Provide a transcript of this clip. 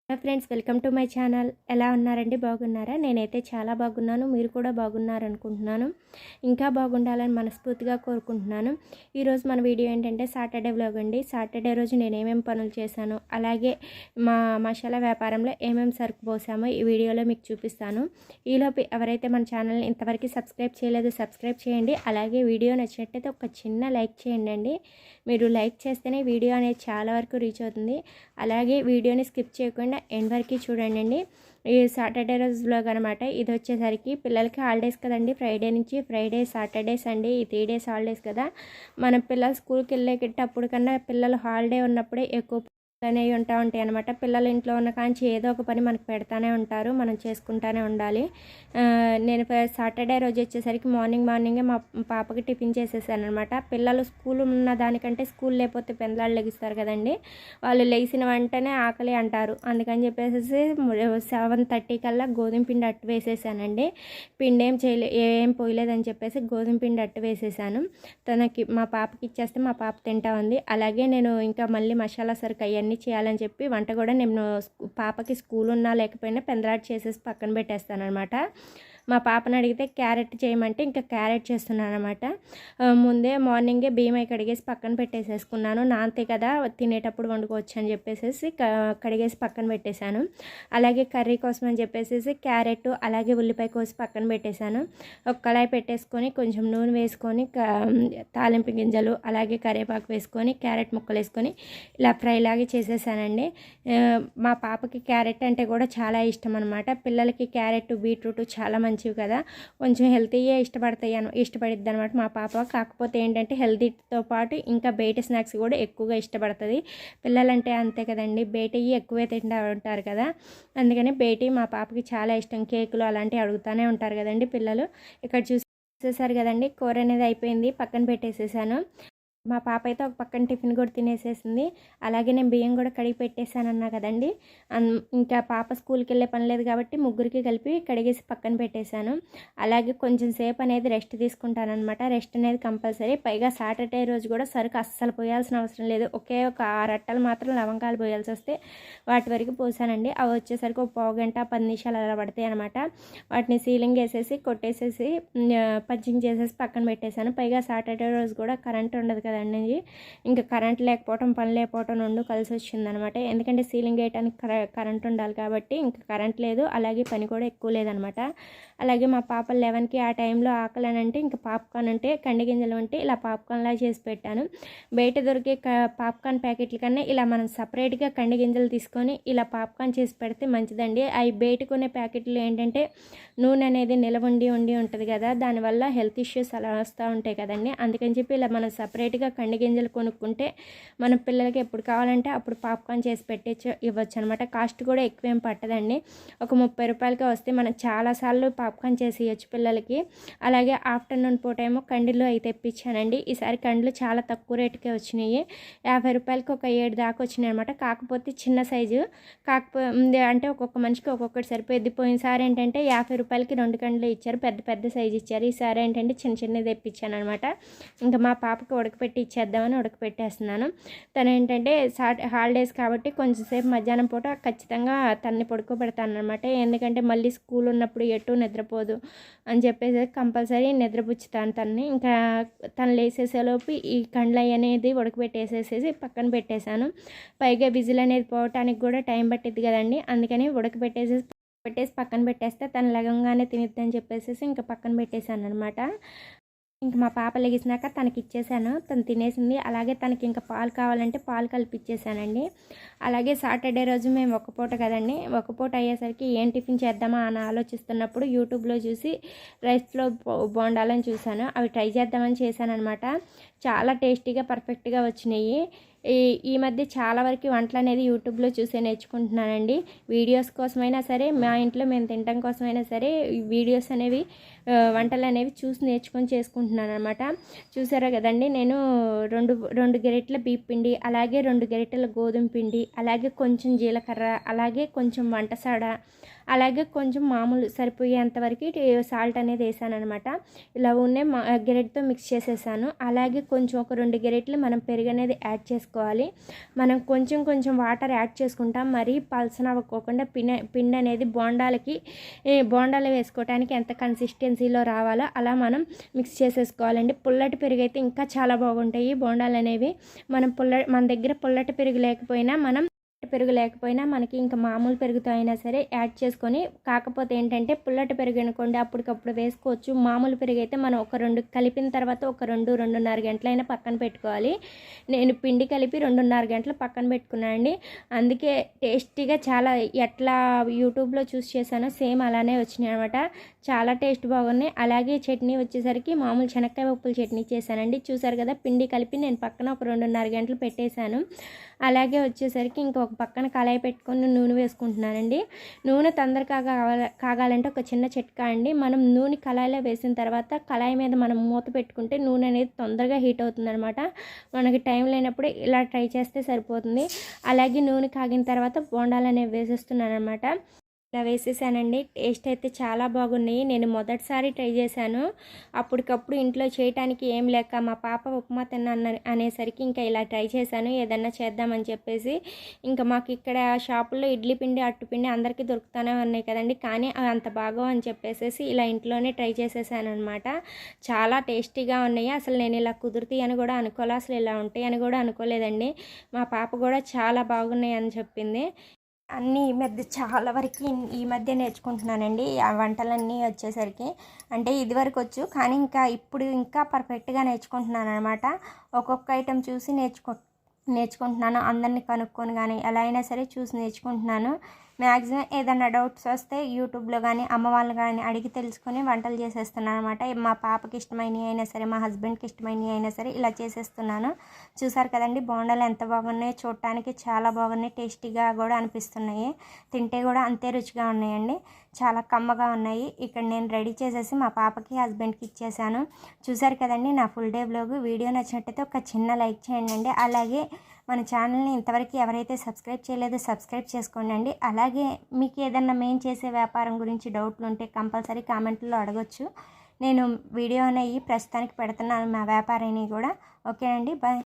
Hello friends, welcome to my channel. ఎలా ఉన్నారండి? బాగున్నారా? నేనైతే చాలా బాగున్నాను. మీరు కూడా బాగున్నారనుకుంటున్నాను. ఇంకా బాగుండాలని మనస్ఫూర్తిగా కోరుకుంటున్నాను. ఈరోజు మన వీడియో ఏంటంటే సాటర్డే వ్లాగ్ అండి. సాటర్డే రోజు నేను ఏమేమి పనులు చేశాను, అలాగే మా మసాలా వ్యాపారంలో ఏమేమి సరుకు పోసామో ఈ వీడియోలో మీకు చూపిస్తాను. ఈలోపు ఎవరైతే మన ఛానల్ని ఇంతవరకు సబ్స్క్రైబ్ చేయలేదో సబ్స్క్రైబ్ చేయండి. అలాగే వీడియో నచ్చినట్టయితే ఒక చిన్న లైక్ చేయండి అండి. మీరు లైక్ చేస్తేనే వీడియో అనేది చాలా వరకు రీచ్ అవుతుంది. అలాగే వీడియోని స్కిప్ చేయకుండా ఎండ్ వరకు చూడండి అండి. ఈ సాటర్డే రోజు వ్లాగ్ అనమాట. ఇది వచ్చేసరికి పిల్లలకి హాలిడేస్ కదండి. ఫ్రైడే నుంచి ఫ్రైడే, సాటర్డే, సండే ఈ 3 డేస్ హాలిడేస్ కదా. మన పిల్లలు స్కూల్కి వెళ్ళేటప్పుడు కన్నా పిల్లలు హాలిడే ఉన్నప్పుడే ఎక్కువ అనేవి ఉంటాయి అనమాట. పిల్లలు ఇంట్లో ఉన్న కాంచి ఏదో ఒక పని మనకు పెడతానే ఉంటారు, మనం చేసుకుంటానే ఉండాలి. నేను సాటర్డే రోజు వచ్చేసరికి మార్నింగే మా పాపకి టిఫిన్ చేసేసాను అనమాట. పిల్లలు స్కూల్ ఉన్న దానికంటే స్కూల్ లేకపోతే పెందలాళ్ళు లెగిస్తారు కదండి. వాళ్ళు లేచిన వెంటనే ఆకలి అంటారు. అందుకని చెప్పేసి 7:30 కల్లా గోధుమ పిండి అట్టు వేసేసానండి. పిండి ఏం పోయలేదని చెప్పేసి గోధుమ పిండి అట్టు వేసేసాను. మా పాపకి ఇచ్చేస్తే మా పాప తింటా ఉంది. అలాగే నేను ఇంకా మళ్ళీ మసాలా సరుకు అన్నీ చేయాలని చెప్పి వంట కూడా నేను పాపకి స్కూల్ ఉన్నా లేకపోయినా పెందలాట చేసేసి పక్కన పెట్టేస్తాను అనమాట. మా పాపను అడిగితే క్యారెట్ చేయమంటే ఇంకా క్యారెట్ చేస్తున్నాను అనమాట. ముందే మార్నింగే బియ్యం కడిగేసి పక్కన పెట్టేసేసుకున్నాను. నాంతే కదా తినేటప్పుడు వండుకోవచ్చు అని చెప్పేసి కడిగేసి పక్కన పెట్టేశాను. అలాగే కర్రీ కోసం అని చెప్పేసి క్యారెట్ అలాగే ఉల్లిపాయ కోసి పక్కన పెట్టేశాను. ఒక కళాయి పెట్టేసుకొని కొంచెం నూనె వేసుకొని తాలింపు గింజలు అలాగే కరివేపాకు వేసుకొని క్యారెట్ ముక్కలు వేసుకొని ఇలా ఫ్రై లాగా చేసేసానండి. మా పాపకి క్యారెట్ అంటే కూడా చాలా ఇష్టం అనమాట. పిల్లలకి క్యారెట్, బీట్రూట్ చాలా మంచివి కదా. కొంచెం హెల్తీయే ఇష్టపడిద్ది అనమాట మా పాప. కాకపోతే ఏంటంటే హెల్తీతో పాటు ఇంకా బయట స్నాక్స్ కూడా ఎక్కువగా ఇష్టపడుతుంది. పిల్లలంటే అంతే కదండి, బయటవి ఎక్కువే తింటూ ఉంటారు కదా. అందుకని బయట మా పాపకి చాలా ఇష్టం. కేకులు అలాంటివి అడుగుతూనే ఉంటారు కదండి పిల్లలు. ఇక్కడ చూసేసారు కదండి, కూర అనేది అయిపోయింది, పక్కన పెట్టేసేసాను. మా పాప అయితే ఒక పక్కన టిఫిన్ కూడా తినేసేసింది. అలాగే నేను బియ్యం కూడా కడిగి పెట్టేశానన్నా కదండి. ఇంకా పాప స్కూల్కి వెళ్ళే పని లేదు కాబట్టి ముగ్గురికి కలిపి కడిగేసి పక్కన పెట్టేశాను. అలాగే కొంచెం సేపు అనేది రెస్ట్ తీసుకుంటానమాట. రెస్ట్ అనేది కంపల్సరీ. పైగా సాటర్డే రోజు కూడా సరుకు అస్సలు పోయాల్సిన అవసరం లేదు. ఒకే ఒక 6 అట్టలు మాత్రం లవంగాలు పోయాల్సి వస్తే వాటి వరకు పోసానండి. అవి వచ్చేసరికి ఒక పావు గంట 10 నిమిషాలు అలా పడతాయి అనమాట. వాటిని సీలింగ్ వేసేసి కొట్టేసేసి పంచింగ్ చేసేసి పక్కన పెట్టేశాను. పైగా సాటర్డే రోజు కూడా కరెంట్ ఉండదు కదా అండి. ఇంకా కరెంట్ లేకపోవటం, పని లేకపోవటం రెండు కలిసి వచ్చిందనమాట. ఎందుకంటే సీలింగ్ వేయడానికి కరెంట్ ఉండాలి కాబట్టి ఇంకా కరెంట్ లేదు, అలాగే పని కూడా ఎక్కువ లేదనమాట. అలాగే మా పాప 11కి ఆ టైంలో ఆకలి అని అంటే ఇంకా పాప్కార్న్ అంటే కండి గింజలు ఉంటే ఇలా పాప్కార్న్లా చేసి పెట్టాను. బయట దొరికే పాప్కార్న్ ప్యాకెట్ల కన్నా ఇలా మనం సపరేట్గా కండి గింజలు తీసుకొని ఇలా పాప్కార్న్ చేసి పెడితే మంచిదండి. అవి బయట కొనే ప్యాకెట్లు ఏంటంటే నూనె అనేది నిలవండి ఉంటుంది కదా, దానివల్ల హెల్త్ ఇష్యూస్ అలా వస్తూ ఉంటాయి కదండి. అందుకని చెప్పి ఇలా మనం సపరేట్గా కండి గింజలు కొనుక్కుంటే మన పిల్లలకి ఎప్పుడు కావాలంటే అప్పుడు పాప్కార్న్ చేసి ఇవ్వచ్చు అనమాట. కాస్ట్ కూడా ఎక్కువేం పట్టదండి. ఒక 30 రూపాయలకి వస్తే మనం చాలాసార్లు పాప్కార్న్ చేసి ఇవ్వచ్చు పిల్లలకి. అలాగే ఆఫ్టర్నూన్ పూట ఏమో కండిలు అయితే తెప్పించానండి. ఈసారి కండిలు చాలా తక్కువ రేటుకే వచ్చినాయి. 50 రూపాయలకి ఒక 7 దాకా వచ్చినాయి అనమాట. కాకపోతే చిన్న సైజు అంటే ఒక్కొక్క మనిషికి ఒక్కొక్కటి సరిపోయింది. పోయినసారి ఏంటంటే 50 రూపాయలకి 2 కండిలు ఇచ్చారు, పెద్ద సైజు ఇచ్చారు. ఈసారి ఏంటంటే చిన్నది తెప్పించాను అనమాట. ఇంకా మా పాపకి ఉడకపెట్టి ఇచ్చేద్దామని ఉడకపెట్టేస్తున్నాను. తను ఏంటంటే హాలిడేస్ కాబట్టి కొంచెంసేపు మధ్యాహ్నం పూట ఖచ్చితంగా తన్ని పడుకోబెడతాను అనమాట. ఎందుకంటే మళ్ళీ స్కూల్ ఉన్నప్పుడు ఎటు నిద్రపోదు అని చెప్పేసి కంపల్సరీ నిద్రపుచ్చుతాను తన్ని. ఇంకా తను లేసేసేలోపు ఈ కండ్లు అనేది ఉడకబెట్టేసేసి పక్కన పెట్టేశాను. పైగా విజిల్ అనేది పోవటానికి కూడా టైం పట్టిద్ది కదండి. అందుకని ఉడకబెట్టేసి పక్కన పెట్టేస్తే తను లగంగానే తినిద్దని చెప్పేసి ఇంకా పక్కన పెట్టేశాను అనమాట. ఇంక మా పాప లెగిసినాక తనకి ఇచ్చేసాను, తను తినేసింది. అలాగే తనకి ఇంకా పాలు కావాలంటే పాలు కలిపిచ్చేసానండి. అలాగే సాటర్డే రోజు మేము ఒక పూట కదండి, ఒక పూట అయ్యేసరికి ఏం టిఫిన్ చేద్దామా అని ఆలోచిస్తున్నప్పుడు యూట్యూబ్లో చూసి రైస్లో బోండాలని చూశాను. అవి ట్రై చేద్దామని చేశాను అనమాట. చాలా టేస్టీగా పర్ఫెక్ట్గా వచ్చినాయి. ఈ మధ్య చాలా వరకు వంటలు అనేది యూట్యూబ్లో చూసే నేర్చుకుంటున్నానండి. వీడియోస్ కోసమైనా సరే, మా ఇంట్లో మేము తినడం కోసమైనా సరే వీడియోస్ అనేవి వంటలు అనేవి చూసి నేర్చుకొని చేసుకుంటున్నాను అనమాట. చూసారా కదండి, నేను రెండు గరిటెల బియ్యం పిండి, అలాగే 2 గరిటెల గోధుమ పిండి, అలాగే కొంచెం జీలకర్ర, అలాగే కొంచెం వంట సోడా, అలాగే కొంచెం మామూలు సరిపోయేంత వరకు సాల్ట్ అనేది వేసాను అనమాట. ఇలా ఉన్న గరిటెతో మిక్స్ చేసేసాను. అలాగే కొంచెం ఒక 2 గరిటెలు మనం పెరుగు అనేది యాడ్ చేసుకొని చేసుకోవాలి. మనం కొంచెం కొంచెం వాటర్ యాడ్ చేసుకుంటాం, మరీ పల్సన అవ్వకోకుండా పిండి అనేది బోండాలు వేసుకోవడానికి ఎంత కన్సిస్టెన్సీలో రావాలో అలా మనం మిక్స్ చేసేసుకోవాలండి. పుల్లటి పెరుగు అయితే ఇంకా చాలా బాగుంటాయి బోండాలు అనేవి. మన దగ్గర పుల్లటి పెరుగు లేకపోయినా మనకి ఇంకా మామూలు పెరుగుతో అయినా సరే యాడ్ చేసుకొని, కాకపోతే ఏంటంటే పుల్లటి పెరుగు అనుకోండి అప్పటికప్పుడు వేసుకోవచ్చు. మామూలు పెరుగు అయితే మనం ఒక 2 కలిపిన తర్వాత ఒక 2-2.5 గంటలైనా పక్కన పెట్టుకోవాలి. నేను పిండి కలిపి 2.5 గంటలు పక్కన పెట్టుకున్నానండి. అందుకే టేస్టీగా చాలా ఎట్లా యూట్యూబ్లో చూసి చేశానో సేమ్ అలానే వచ్చినాయి అనమాట. చాలా టేస్ట్ బాగున్నాయి. అలాగే చట్నీ వచ్చేసరికి మామూలు శనక్కాయ పప్పుల చట్నీ చేశానండి. చూసారు కదా, పిండి కలిపి నేను పక్కన ఒక 2.5 గంటలు పెట్టేశాను. అలాగే వచ్చేసరికి ఒక పక్కన కళాయి పెట్టుకొని నూనె వేసుకుంటున్నానండి. నూనె తొందరగా కాగాలంటే ఒక చిన్న చిట్కా అండి. మనం నూనె కళాయిలో వేసిన తర్వాత కళాయి మీద మనం మూత పెట్టుకుంటే నూనె అనేది తొందరగా హీట్ అవుతుందన్నమాట. మనకి టైం లేనప్పుడు ఇలా ట్రై చేస్తే సరిపోతుంది. అలాగే నూనె కాగిన తర్వాత బోండాలు అనేవి వేసేస్తున్నాను అనమాట. ఇలా వేసేసానండి. టేస్ట్ అయితే చాలా బాగున్నాయి. నేను మొదటిసారి ట్రై చేశాను. అప్పటికప్పుడు ఇంట్లో చేయడానికి ఏం లేక మా పాప ఉప్మా అనేసరికి ఇంకా ఇలా ట్రై చేశాను, ఏదన్నా చేద్దామని చెప్పేసి. ఇంకా మాకు ఇక్కడ షాపుల్లో ఇడ్లీ పిండి అట్టుపిండి అందరికీ దొరుకుతూనే ఉన్నాయి కదండి, కానీ అవి అంత బాగో అని చెప్పేసి ఇలా ఇంట్లోనే ట్రై చేసేసాను అనమాట. చాలా టేస్టీగా ఉన్నాయి. అసలు నేను ఇలా కుదురుతాయి అని కూడా అనుకోలే, అసలు ఇలా ఉంటాయి అని కూడా అనుకోలేదండి. మా పాప కూడా చాలా బాగున్నాయి అని చెప్పింది. అన్నీ ఈ మధ్య చాలా వరకు ఈ మధ్య నేర్చుకుంటున్నానండి ఆ వంటలన్నీ వచ్చేసరికి. అంటే ఇదివరకు వచ్చు, కానీ ఇప్పుడు ఇంకా పర్ఫెక్ట్గా నేర్చుకుంటున్నాను అనమాట. ఒక్కొక్క ఐటెం చూసి నేర్చుకుంటున్నాను. అందరినీ కనుక్కొని కానీ ఎలా అయినా సరే చూసి నేర్చుకుంటున్నాను. మ్యాక్సిమం ఏదైనా డౌట్స్ వస్తే యూట్యూబ్లో కానీ అమ్మ వాళ్ళు కానీ అడిగి తెలుసుకొని వంటలు చేసేస్తున్నాను అనమాట. మా పాపకి ఇష్టమైనవి అయినా సరే, మా హస్బెండ్కి ఇష్టమైనవి అయినా సరే ఇలా చేసేస్తున్నాను. చూసారు కదండి బోండాలు ఎంత బాగున్నాయో, చూడటానికి చాలా బాగున్నాయి, టేస్టీగా కూడా అనిపిస్తున్నాయి, తింటే కూడా అంతే రుచిగా ఉన్నాయండి. చాలా కమ్మగా ఉన్నాయి. ఇక్కడ నేను రెడీ చేసేసి మా పాపకి హస్బెండ్కి ఇచ్చేసాను. చూసారు కదండి నా ఫుల్ డే వ్లాగ్. వీడియో నచ్చినట్టయితే ఒక చిన్న లైక్ చేయండి. అలాగే మన ఛానల్ని ఇంతవరకు ఎవరైతే సబ్స్క్రైబ్ చేయలేదో సబ్స్క్రైబ్ చేసుకోండి. అలాగే మీకు ఏదన్నా మేము చేసే వ్యాపారం గురించి డౌట్లు ఉంటే కంపల్సరీ కామెంట్లో అడగొచ్చు. నేను వీడియో అనేవి ప్రస్తుతానికి పెడుతున్నాను మా వ్యాపారాన్ని కూడా. ఓకేనండి, బాయ్.